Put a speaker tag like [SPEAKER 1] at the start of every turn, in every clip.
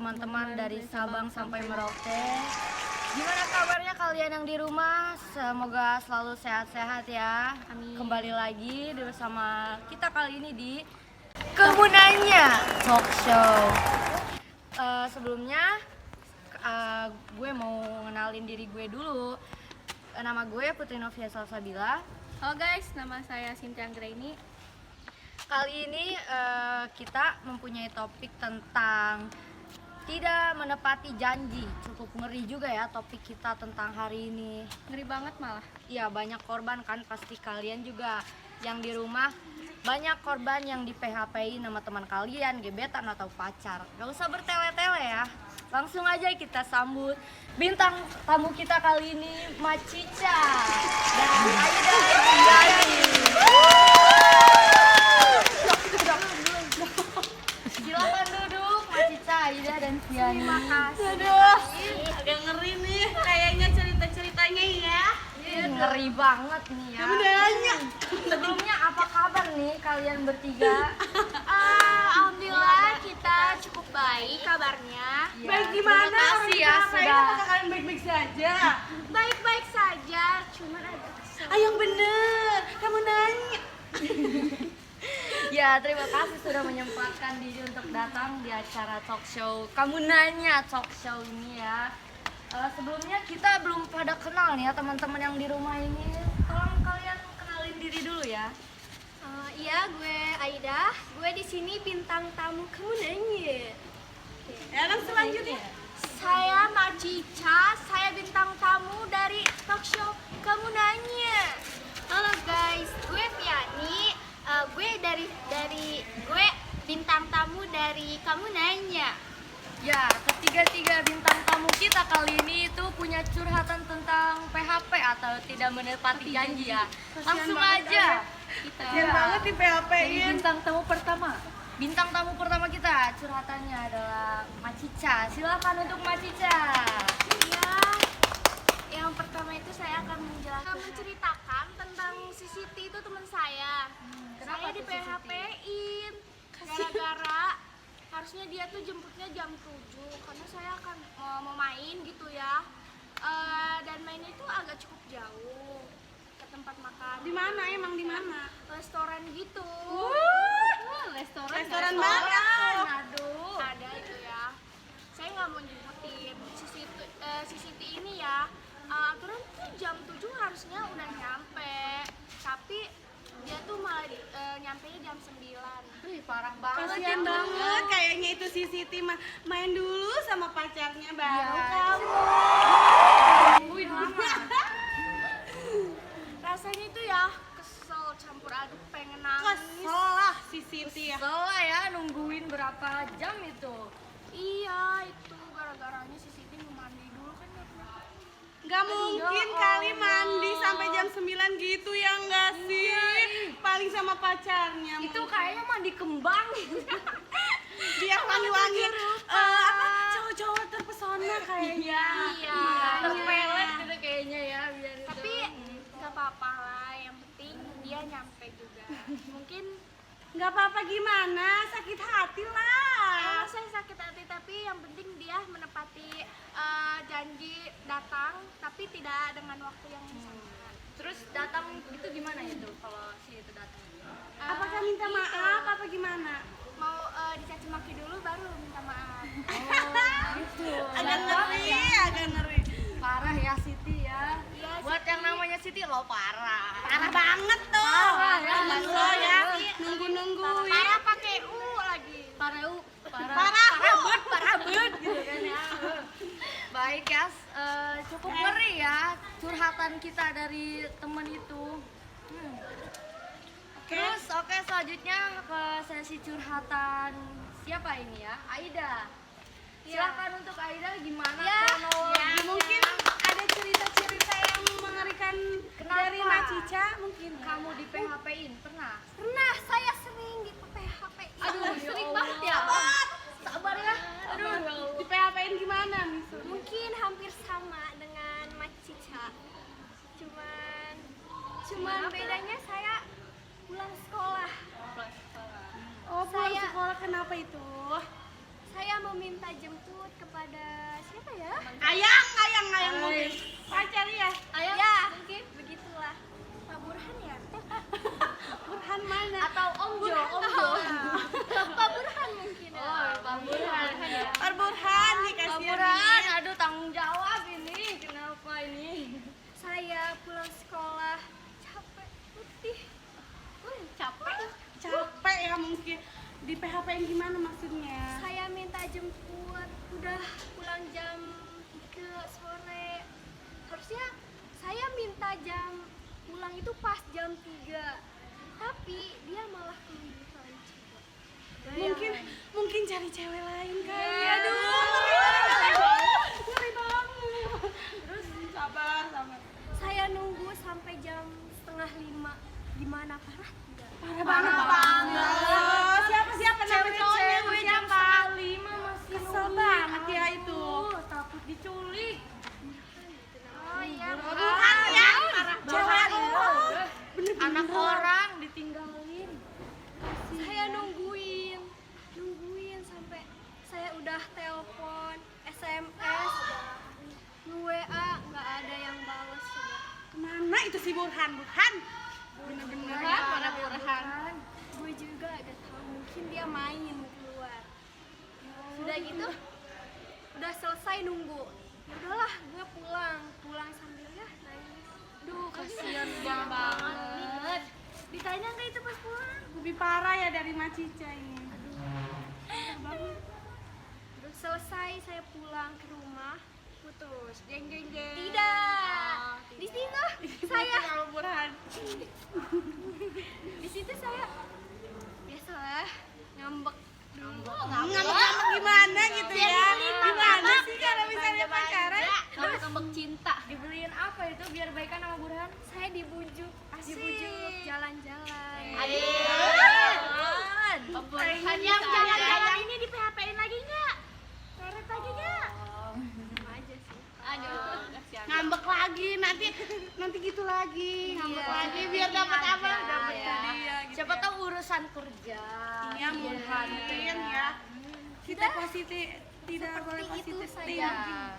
[SPEAKER 1] teman-teman dari Sabang sampai Merauke. Gimana kabarnya kalian yang di rumah? Semoga selalu sehat-sehat ya.
[SPEAKER 2] Amin.
[SPEAKER 1] Kembali lagi bersama kita kali ini di Kemunanya Talk Show. Sebelumnya gue mau ngenalin diri gue dulu. Nama gue Putri Novia Salsabila.
[SPEAKER 2] Halo guys, nama saya Cynthia Anggraini.
[SPEAKER 1] Kali ini kita mempunyai topik tentang tidak menepati janji. Cukup ngeri juga ya topik kita tentang hari ini.
[SPEAKER 2] Ngeri banget malah.
[SPEAKER 1] Iya, banyak korban kan, pasti kalian juga yang di rumah banyak korban yang di PHP-in sama teman kalian, gebetan atau pacar. Gak usah bertele-tele ya. Langsung aja kita sambut bintang tamu kita kali ini, Macica dan Aida Indiani. Silakan duduk, Macica, Aida dan Fiani.
[SPEAKER 2] Terima kasih.
[SPEAKER 3] Aduh, agak ngeri nih kayaknya cerita-ceritanya ya.
[SPEAKER 1] Ngeri banget nih ya.
[SPEAKER 3] Sebenarnya
[SPEAKER 1] Sebelumnya apa kabar nih kalian bertiga?
[SPEAKER 2] Alhamdulillah kita cukup baik kabarnya.
[SPEAKER 1] Ya,
[SPEAKER 3] baik gimana?
[SPEAKER 1] Terima kasih ya sudah.
[SPEAKER 3] Apakah kalian baik-baik saja?
[SPEAKER 2] Baik-baik saja, cuman agak kesel.
[SPEAKER 3] Ah, yang bener, kamu nanya.
[SPEAKER 1] Ya, terima kasih sudah menyempatkan diri untuk datang di acara talk show Kamu Nanya Talk Show ini ya. Sebelumnya kita belum pada kenal nih ya teman-teman yang di rumah ini. Tolong kalian kenalin diri dulu ya.
[SPEAKER 2] Iya, gue Aida. Gue di sini bintang tamu Kemunanya.
[SPEAKER 3] Ya, dan selanjutnya.
[SPEAKER 2] Saya Macica, saya bintang tamu dari talk show Kemunanya. Halo guys, gue Fiani. Gue bintang tamu dari Kemunanya.
[SPEAKER 1] Ya, ketiga-tiga bintang tamu kita kali ini itu punya curhatan tentang PHP atau tidak menepati janji ya. Langsung aja.
[SPEAKER 3] Kasian banget di PHP-in.
[SPEAKER 1] Bintang tamu pertama. Bintang tamu pertama kita curhatannya adalah Macica. Silakan untuk Macica.
[SPEAKER 2] Ya, yang pertama itu saya akan menceritakan tentang si Siti itu teman saya.
[SPEAKER 1] Kenapa
[SPEAKER 2] Saya di
[SPEAKER 1] tuh si Siti?
[SPEAKER 2] PHP-in gara-gara harusnya dia tuh jemputnya jam 7 karena saya akan mau main gitu ya. Dan mainnya itu agak cukup jauh ke tempat makan.
[SPEAKER 3] Di mana emang di mana?
[SPEAKER 2] Restoran gitu.
[SPEAKER 3] Restoran mana?
[SPEAKER 1] Aduh.
[SPEAKER 2] Ada itu ya. Saya nggak mau jemputin si Siti ini ya. Aturan tuh jam 7 harusnya udah nyampe, tapi dia tuh malah nyampenya jam 9.
[SPEAKER 1] Wih, parah banget.
[SPEAKER 3] Kasian banget, kayaknya itu si Siti main dulu sama pacarnya baru
[SPEAKER 1] Iya.
[SPEAKER 3] kamu.
[SPEAKER 1] Wih, mama.
[SPEAKER 2] Rasanya itu ya kesel campur aduk, pengen nangis.
[SPEAKER 3] Kesel lah si Siti ya.
[SPEAKER 1] Soalnya ya nungguin berapa jam itu.
[SPEAKER 2] Iya, itu gara-garanya si Siti mau mandi dulu kan ya.
[SPEAKER 3] Gak mungkin kali mandi sampai jam 9 gitu ya enggak sih? Paling sama pacarnya.
[SPEAKER 1] Itu kayaknya mandi kembang.
[SPEAKER 3] biar wangi-wangi apa cowok-cowok terpesona kayaknya.
[SPEAKER 2] Iya.
[SPEAKER 1] Terpelet gitu kayaknya ya biar itu.
[SPEAKER 2] Tapi nggak apa-apa lah, yang penting dia nyampe juga. Mungkin
[SPEAKER 3] Nggak apa-apa gimana, sakit hati lah.
[SPEAKER 2] emang saya sakit hati, tapi yang penting dia menepati janji datang, tapi tidak dengan waktu yang sama.
[SPEAKER 1] Terus datang itu gimana itu kalau si itu datang?
[SPEAKER 3] Apakah minta
[SPEAKER 2] Gitu.
[SPEAKER 3] maaf apa gimana?
[SPEAKER 2] Mau dicaci maki dulu baru minta maaf.
[SPEAKER 1] Gitu.
[SPEAKER 3] Agak ngeri, agak ngeri.
[SPEAKER 1] Parah ya Siti ya.
[SPEAKER 2] Iya,
[SPEAKER 1] Buat yang namanya Siti lo parah.
[SPEAKER 3] Parah banget tuh.
[SPEAKER 1] Parah ya,
[SPEAKER 3] Temen lo ya, nunggu-nungguin.
[SPEAKER 2] Parah pakai U lagi.
[SPEAKER 1] Parah
[SPEAKER 3] Parah.
[SPEAKER 1] parah banget gitu kan ya. Baik ya, cukup ngeri ya curhatan kita dari temen itu. Terus oke, selanjutnya ke sesi curhatan siapa ini ya? Aida. Silakan untuk Aida, gimana kronologi?
[SPEAKER 3] Ya, mungkin ada cerita-cerita yang mengerikan dari
[SPEAKER 1] Kenapa?
[SPEAKER 3] Macica mungkin.
[SPEAKER 1] Kamu di PHP-in pernah?
[SPEAKER 2] Pernah, saya sering di PHP.
[SPEAKER 1] Aduh,
[SPEAKER 2] sering
[SPEAKER 1] ya
[SPEAKER 2] banget ya.
[SPEAKER 1] Allah. Sabar ya.
[SPEAKER 3] Aduh, di PHP-in gimana Misu?
[SPEAKER 2] Mungkin hampir sama dengan Macica. Cuman bedanya saya pulang sekolah.
[SPEAKER 3] Oh, pulang
[SPEAKER 2] Saya-
[SPEAKER 3] sekolah kenapa itu?
[SPEAKER 2] Saya meminta jemput kepada siapa ya?
[SPEAKER 3] Ayang mungkin. Pacar ya?
[SPEAKER 2] Ayo, ya, mungkin begitulah. Pak Burhan ya?
[SPEAKER 3] Burhan mana?
[SPEAKER 1] Atau Om Jo, Om Jo.
[SPEAKER 2] Pak Burhan mungkin ya.
[SPEAKER 1] Oh, Pak Burhan.
[SPEAKER 3] Pak Burhan nih
[SPEAKER 1] Pak
[SPEAKER 3] kasihan.
[SPEAKER 1] Burhan, aduh tanggung jawab ini. Kenapa ini?
[SPEAKER 2] Saya pulang sekolah capek putih.
[SPEAKER 3] Capek ya mungkin. Di PHP-in gimana maksudnya?
[SPEAKER 2] Saya minta jemput, udah pulang jam 3 sore. Harusnya saya minta jam pulang itu pas jam 3. Tapi dia malah keliruan coba.
[SPEAKER 3] Mungkin cari cewek lain kali.
[SPEAKER 2] Ya.
[SPEAKER 3] Aduh, ngeri banget. Terus sabar.
[SPEAKER 2] Saya nunggu sampai jam 4:30. Gimana, parah tidak?
[SPEAKER 3] Parah banget. Siapa nama cowoknya?
[SPEAKER 1] Cewek jam
[SPEAKER 3] Siapa?
[SPEAKER 1] 5 masih
[SPEAKER 3] Kesel
[SPEAKER 1] nungguin.
[SPEAKER 3] banget ya itu.
[SPEAKER 1] Aduh, takut diculik.
[SPEAKER 2] Oh iya,
[SPEAKER 3] Burhan ya,
[SPEAKER 1] Burhan.
[SPEAKER 3] Bener-bener.
[SPEAKER 1] Anak orang ditinggalin.
[SPEAKER 2] saya nungguin sampai saya udah telepon, SMS, nge-WA, nggak ada yang balas.
[SPEAKER 3] Kemana itu si Burhan? Bener-bener ya, para Burhan.
[SPEAKER 2] Gue juga agak tahu, mungkin dia main keluar. Sudah gitu, udah selesai nunggu. Ya udahlah, gue pulang sambil ya nangis.
[SPEAKER 1] Duh, kasihan banget.
[SPEAKER 2] Ditanya nggak itu pas pulang?
[SPEAKER 3] Lebih parah ya dari Macica ini.
[SPEAKER 2] Terus selesai saya pulang ke rumah.
[SPEAKER 3] Putus. Geng.
[SPEAKER 2] Tidak. Di situ saya
[SPEAKER 3] Kalau Burhan.
[SPEAKER 2] di situ saya biasalah ngambek dulu.
[SPEAKER 3] Ngambek gimana gitu ya? Gimana sih kalau misalnya pacaran?
[SPEAKER 1] Ngambek cinta. Dibeliin apa itu biar baikan sama Burhan?
[SPEAKER 2] Saya dibujuk jalan-jalan.
[SPEAKER 1] Burhan
[SPEAKER 2] Yang jalan-jalan ini di PHP-in lagi nggak? Karet lagi nggak? Sama aja sih.
[SPEAKER 1] Aduh,
[SPEAKER 3] Ngambek lagi, nanti gitu lagi. Ngambek lagi biar dapat apa? Dapat
[SPEAKER 1] ya.
[SPEAKER 3] dia gitu.
[SPEAKER 1] Siapa tahu urusan kerja.
[SPEAKER 3] Iya, Burhan mungkin ya. Kita positif, tidak boleh
[SPEAKER 2] Seperti itu
[SPEAKER 3] positif
[SPEAKER 2] saja.
[SPEAKER 1] Iya.
[SPEAKER 3] thinking.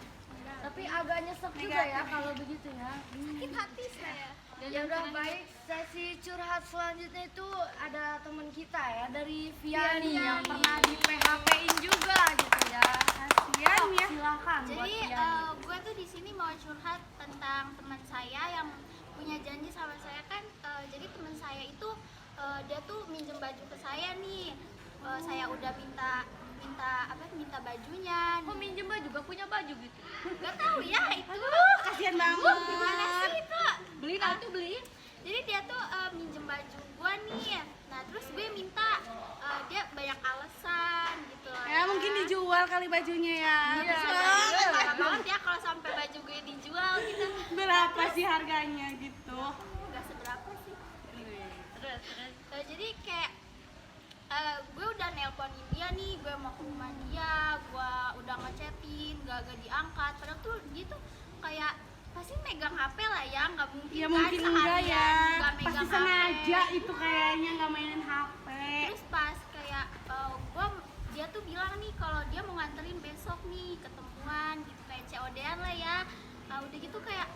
[SPEAKER 1] Tapi agak nyesek juga ya kalau begitu ya.
[SPEAKER 2] Sakit hati saya.
[SPEAKER 1] Ya udah baik, sesi curhat selanjutnya itu ada teman kita ya dari Viani yang pernah di PHP-in juga gitu ya.
[SPEAKER 3] Kasian ya.
[SPEAKER 1] Silakan buat
[SPEAKER 2] Jadi
[SPEAKER 1] Viani.
[SPEAKER 2] gue tuh di sini mau curhat tentang teman saya yang punya janji sama saya kan. Jadi teman saya itu dia tuh minjem baju ke saya nih. Saya udah minta bajunya.
[SPEAKER 1] Kok minjem baju, gak punya baju gitu?
[SPEAKER 2] Gak tahu ya itu.
[SPEAKER 3] Kasian banget.
[SPEAKER 2] Gimana sih itu?
[SPEAKER 1] Beliin aku beliin.
[SPEAKER 2] Jadi dia tuh minjem baju gua nih. Nah terus gue minta dia banyak alasan gitu lah.
[SPEAKER 3] Ya mungkin dijual kali bajunya ya.
[SPEAKER 1] Iya.
[SPEAKER 2] Parah banget ya kalau sampai baju gue dijual gitu.
[SPEAKER 3] Berapa sih harganya gitu?
[SPEAKER 2] Gak seberapa sih.
[SPEAKER 1] Terus.
[SPEAKER 2] Jadi kayak gue udah nelponin dia nih, gue mau ke rumah dia, gue udah ngechatin, gak diangkat. Padahal tuh dia tuh kayak pasti megang HP lah ya, nggak mungkin
[SPEAKER 3] Ya
[SPEAKER 2] kan
[SPEAKER 3] mungkin enggak ya.
[SPEAKER 2] nggak
[SPEAKER 3] Pasti
[SPEAKER 2] megang
[SPEAKER 3] sengaja
[SPEAKER 2] HP.
[SPEAKER 3] itu kayaknya nggak mainin HP.
[SPEAKER 2] Terus pas kayak dia tuh bilang nih kalau dia mau nganterin besok nih ketemuan gitu kayak COD-an lah ya. Udah gitu kayak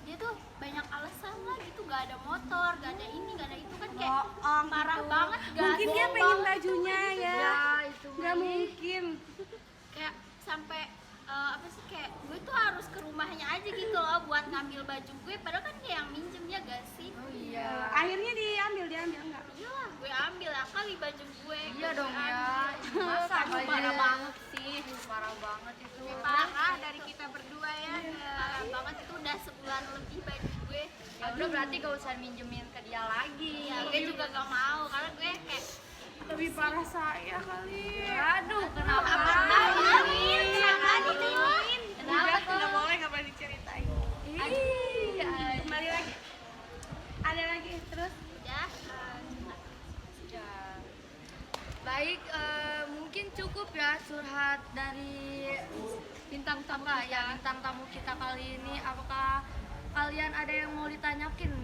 [SPEAKER 2] dia tuh banyak alasan lah gitu, gak ada motor, gak ada ini, gak ada itu kan kayak
[SPEAKER 3] Bohong
[SPEAKER 2] parah
[SPEAKER 3] gitu.
[SPEAKER 2] banget.
[SPEAKER 3] Mungkin dia pengen bajunya ya.
[SPEAKER 1] Ya, itu
[SPEAKER 3] Nggak mungkin.
[SPEAKER 2] Kayak sampai apa sih kayak gue tuh harus ke rumahnya aja gitu loh buat ngambil baju gue, padahal kan dia yang minjem ya gak sih?
[SPEAKER 1] Oh iya.
[SPEAKER 3] Akhirnya diambil enggak?
[SPEAKER 2] Iyalah gue ambil lah kali baju gue.
[SPEAKER 1] Iya dong ya. Masa parah banget sih. Parah banget itu.
[SPEAKER 2] Parah dari kita berdua ya. Parah banget itu udah sebulan lebih baju gue.
[SPEAKER 1] Ya udah berarti gak usah minjemin ke dia lagi.
[SPEAKER 2] Ya gue juga gak mau karena gue kayak
[SPEAKER 3] Lebih parah saya kali.
[SPEAKER 1] Aduh, kenapa?
[SPEAKER 3] Udah, nggak boleh, nggak boleh diceritain.
[SPEAKER 1] Iya.
[SPEAKER 3] Kembali lagi. Ada lagi terus.
[SPEAKER 2] udah
[SPEAKER 1] Baik, mungkin cukup ya curhat dari bintang tamu ya, bintang tamu kita kali ini. Apakah kalian ada yang mau ditanyakin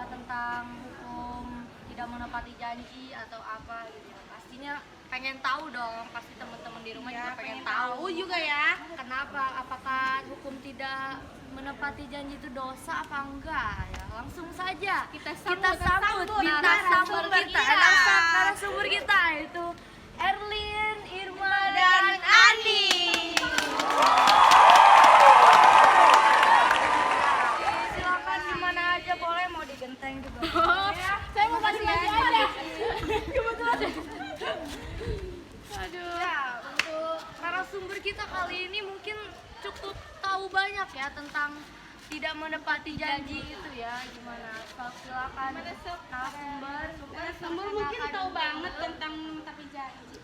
[SPEAKER 1] tentang hukum tidak menepati janji atau apa gitu. Pastinya pengen tahu dong, pasti teman-teman di rumah juga pengen tahu
[SPEAKER 3] juga ya.
[SPEAKER 1] kenapa, apakah hukum tidak menepati janji itu dosa apa enggak ya. Langsung saja kita sambut narasumber kita, narasumber kita itu Erlin, Irma, dan Ani. Silakan di mana aja boleh, mau di genteng juga.
[SPEAKER 2] Saya mau kasih aja.
[SPEAKER 1] Aduh. Ya, untuk narasumber kita kali ini mungkin cukup tahu banyak ya tentang tidak menepati janji itu ya. Gimana? Silakan narasumber
[SPEAKER 3] Mungkin tahu banget tentang menepati janji.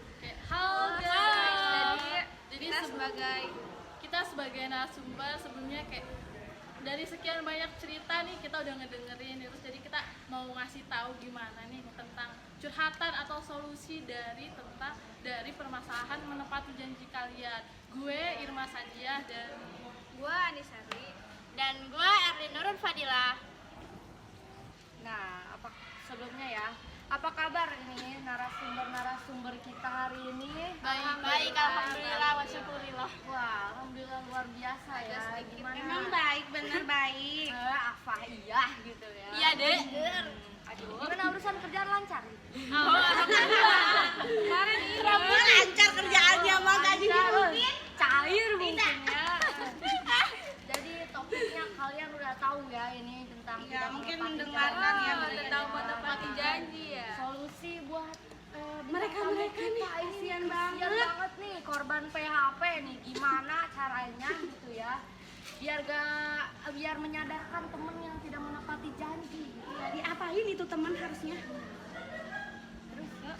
[SPEAKER 4] Halo guys. Jadi
[SPEAKER 2] kita
[SPEAKER 4] sebagai narasumber sebelumnya kayak dari sekian banyak cerita nih kita udah ngedengerin, terus jadi kita mau ngasih tahu gimana nih tentang curhatan atau solusi dari permasalahan menepati janji kalian. Gue Irma Sadiah dan
[SPEAKER 2] gue Anisari dan gue Erlin Nurun Fadilah.
[SPEAKER 1] Nah, sebelumnya ya, apa kabar ini narasumber kita hari ini?
[SPEAKER 2] Baik, alhamdulillah wa syukurillah.
[SPEAKER 1] Wah, alhamdulillah luar biasa ya. Gimana?
[SPEAKER 3] Emang baik, bener baik.
[SPEAKER 1] Apa iya gitu ya.
[SPEAKER 2] Iya, Dek.
[SPEAKER 1] Aduh, gimana urusan kerjaan lancar?
[SPEAKER 3] Kemarin ini lancar kerjaannya mah gaji mungkin.
[SPEAKER 1] Cair mungkin ya. Jadi topiknya kalian udah tahu ya ini tentang
[SPEAKER 3] Ya,
[SPEAKER 1] tidak
[SPEAKER 3] mungkin
[SPEAKER 1] menepati
[SPEAKER 3] mendengarkan
[SPEAKER 1] janji.
[SPEAKER 3] ya,
[SPEAKER 2] tentang menepati janji ya.
[SPEAKER 1] Solusi buat
[SPEAKER 3] Mereka
[SPEAKER 1] kita
[SPEAKER 3] nih,
[SPEAKER 1] ini
[SPEAKER 3] kasihan
[SPEAKER 1] kasihan banget nih korban PHP nih. Gimana caranya gitu ya? Biar menyadarkan temen yang tidak menepati janji gitu ya.
[SPEAKER 3] Diapain itu teman harusnya?
[SPEAKER 1] Terus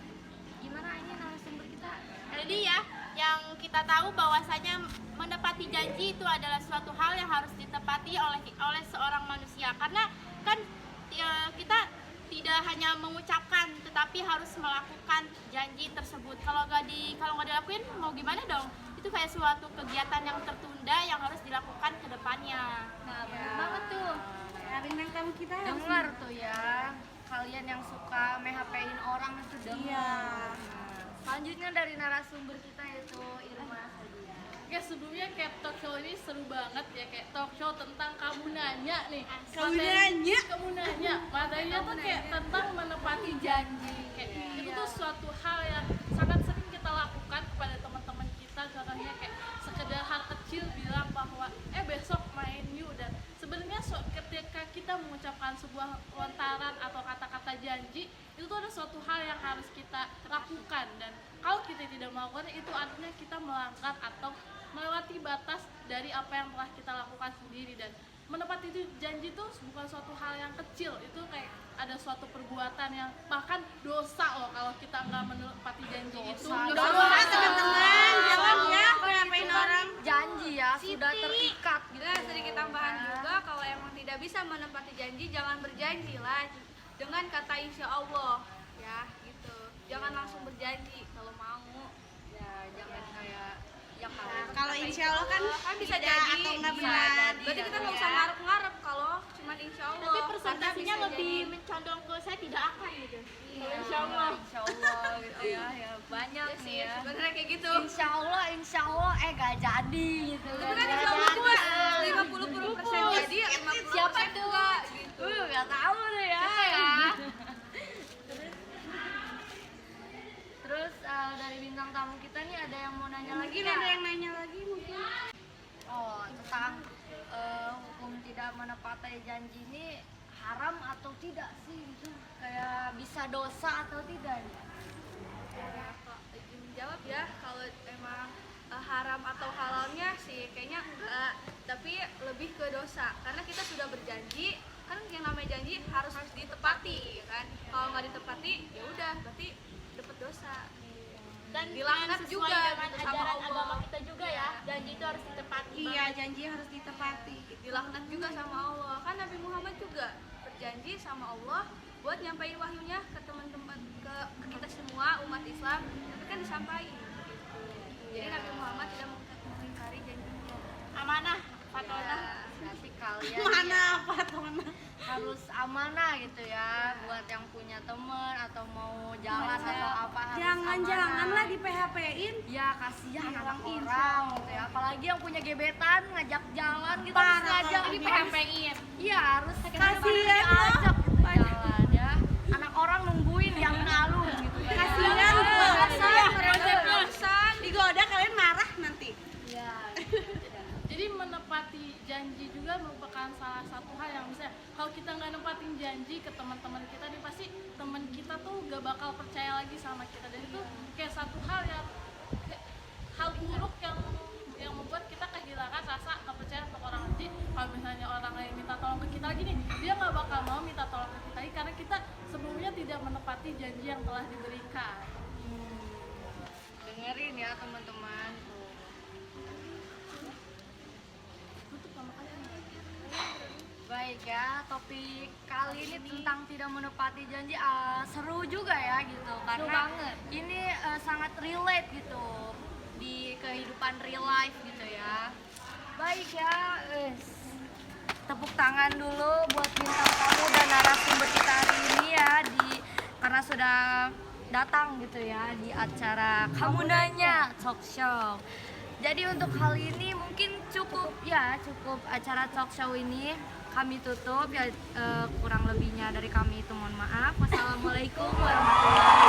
[SPEAKER 1] gimana ini narasumber kita?
[SPEAKER 2] Jadi ya, yang kita tahu bahwasanya menepati janji itu adalah suatu hal yang harus ditepati oleh seorang manusia. Karena kan kita tidak hanya mengucapkan, tetapi harus melakukan janji tersebut. Kalau nggak dilakuin, mau gimana dong? Itu kayak suatu kegiatan yang tertunda yang harus dilakukan ke depannya.
[SPEAKER 1] Nah, benar banget tuh.
[SPEAKER 3] Ya, bintang tamu kita harus
[SPEAKER 1] Dengar tuh ya, kalian yang suka PHP-in orang itu dengar.
[SPEAKER 3] Iya.
[SPEAKER 1] Selanjutnya dari narasumber kita yaitu Irma Sadiah.
[SPEAKER 4] Oke, sebelumnya kayak talk show ini seru banget ya, kayak talk show tentang kamu nanya nih.
[SPEAKER 3] Kamu nanya?
[SPEAKER 4] Kamu nanya. Materinya tuh kayak tentang menepati janji. Kayak itu tuh suatu hal yang sangat sering kita lakukan kepada teman-teman kita. Contohnya kayak sekedar hal kecil bilang bahwa besok main yuk, dan sebenarnya ketika kita mengucapkan sebuah lontaran atau kata-kata janji, itu tuh ada suatu hal yang harus kita lakukan, dan kalau kita tidak melakukan itu artinya kita melanggar atau melewati batas dari apa yang telah kita lakukan sendiri. Dan menepati itu janji itu bukan suatu hal yang kecil, itu kayak ada suatu perbuatan yang bahkan dosa loh kalau kita nggak menepati janji itu.
[SPEAKER 3] Dosa, teman-teman. Jangan ya ngapain orang.
[SPEAKER 1] Janji ya, sudah terikat gitu.
[SPEAKER 2] Nah, sedikit tambahan juga, kalau emang tidak bisa menepati janji, jangan berjanji lah dengan kata insya Allah ya gitu. Jangan langsung berjanji kalau mau.
[SPEAKER 1] Ya, jangan kayak yang
[SPEAKER 3] Kalau insya Allah kan
[SPEAKER 2] bisa
[SPEAKER 3] tidak
[SPEAKER 2] jadi
[SPEAKER 3] atau nggak
[SPEAKER 2] bisa
[SPEAKER 3] benar.
[SPEAKER 2] jadi. Berarti kita nggak usah ngarep-ngarep kalau cuma insya Allah.
[SPEAKER 5] Tapi presentasinya
[SPEAKER 2] Karena bisa
[SPEAKER 5] lebih
[SPEAKER 2] jadi.
[SPEAKER 5] mencondong ke saya tidak akan gitu.
[SPEAKER 1] Iya, insya Allah gitu ya, ya banyak
[SPEAKER 2] Iya sih,
[SPEAKER 1] nih ya.
[SPEAKER 2] sebenarnya kayak gitu.
[SPEAKER 1] Insya Allah gak jadi gitu
[SPEAKER 2] Tapi
[SPEAKER 1] kan.
[SPEAKER 2] kan insya Allah tuh 50% jadi, 50%
[SPEAKER 1] Siapa tuh?
[SPEAKER 2] enggak gitu.
[SPEAKER 1] Gak tahu deh ya. Terus dari bintang tamu kita nih ada yang mau nanya lagi
[SPEAKER 3] Mungkin
[SPEAKER 1] nggak?
[SPEAKER 3] ada yang nanya lagi mungkin.
[SPEAKER 1] Oh, tentang hukum tidak menepati janji ini haram atau tidak sih gitu? Kayak bisa dosa atau tidak nih?
[SPEAKER 2] Ya, Kak, izin menjawab ya, kalau emang haram atau halalnya sih kayaknya enggak, tapi lebih ke dosa. Karena kita sudah berjanji, kan yang namanya janji harus ditepati ya kan. Kalau nggak ditepati, ya udah berarti dapat dosa.
[SPEAKER 5] Dan
[SPEAKER 2] Dilaknat
[SPEAKER 5] sesuai
[SPEAKER 2] juga
[SPEAKER 5] dengan
[SPEAKER 2] gitu sama
[SPEAKER 5] ajaran
[SPEAKER 2] Allah.
[SPEAKER 5] agama kita juga ya. Janji itu harus ditepati.
[SPEAKER 3] Iya, janji harus ditepati.
[SPEAKER 2] Dilaknat juga sama Allah. Kan Nabi Muhammad juga berjanji sama Allah buat nyampein wahyunya ke teman-teman, ke kita semua umat Islam, tapi kan disampaikan gitu. Jadi Nabi Muhammad tidak mengingkari janjinya.
[SPEAKER 5] Amanah, Fatona.
[SPEAKER 1] Nanti kalian
[SPEAKER 3] Mana apa teman?
[SPEAKER 1] harus harus amanah gitu ya, buat yang punya temen atau mau jalan atau apa harus
[SPEAKER 3] Jangan-janganlah
[SPEAKER 1] amanah.
[SPEAKER 3] di PHP-in.
[SPEAKER 1] Ya kasihan anak
[SPEAKER 3] Hilangin
[SPEAKER 1] orang gitu ya, apalagi yang punya gebetan ngajak jalan gitu harus ngajak
[SPEAKER 5] Di
[SPEAKER 1] gitu.
[SPEAKER 5] PHP-in.
[SPEAKER 1] Iya harus
[SPEAKER 3] Kasihan
[SPEAKER 1] diajak gitu jalan ya. Anak orang nungguin di alun-alun gitu ya.
[SPEAKER 3] Kasihan tuh.
[SPEAKER 2] bosan.
[SPEAKER 3] Digoda kalian marah nanti.
[SPEAKER 1] Iya.
[SPEAKER 4] Jadi menepati janji juga merupakan salah satu hal yang bisa, kalau kita nggak nempatin janji ke teman-teman kita nih pasti teman kita tuh gak bakal percaya lagi sama kita, dan itu kayak satu hal yang hal buruk yang membuat kita kehilangan rasa kepercayaan untuk orang lain. Jadi kalau misalnya orang lain minta tolong ke kita lagi nih, dia nggak bakal mau minta tolong ke kita lagi karena kita sebelumnya tidak menepati janji yang telah diberikan.
[SPEAKER 1] Dengerin ya teman-teman. Baik ya, topik kali ini tentang tidak menepati janji seru juga ya gitu karena
[SPEAKER 5] banget.
[SPEAKER 1] ini sangat relate gitu di kehidupan real life gitu ya. Baik ya, tepuk tangan dulu buat bintang tamu dan narasumber kita hari ini ya karena sudah datang gitu ya di acara Kamu Nanya Talk Show. Jadi untuk hal ini mungkin cukup acara talk show ini kami tutup ya, kurang lebihnya dari kami itu mohon maaf. Wassalamualaikum warahmatullahi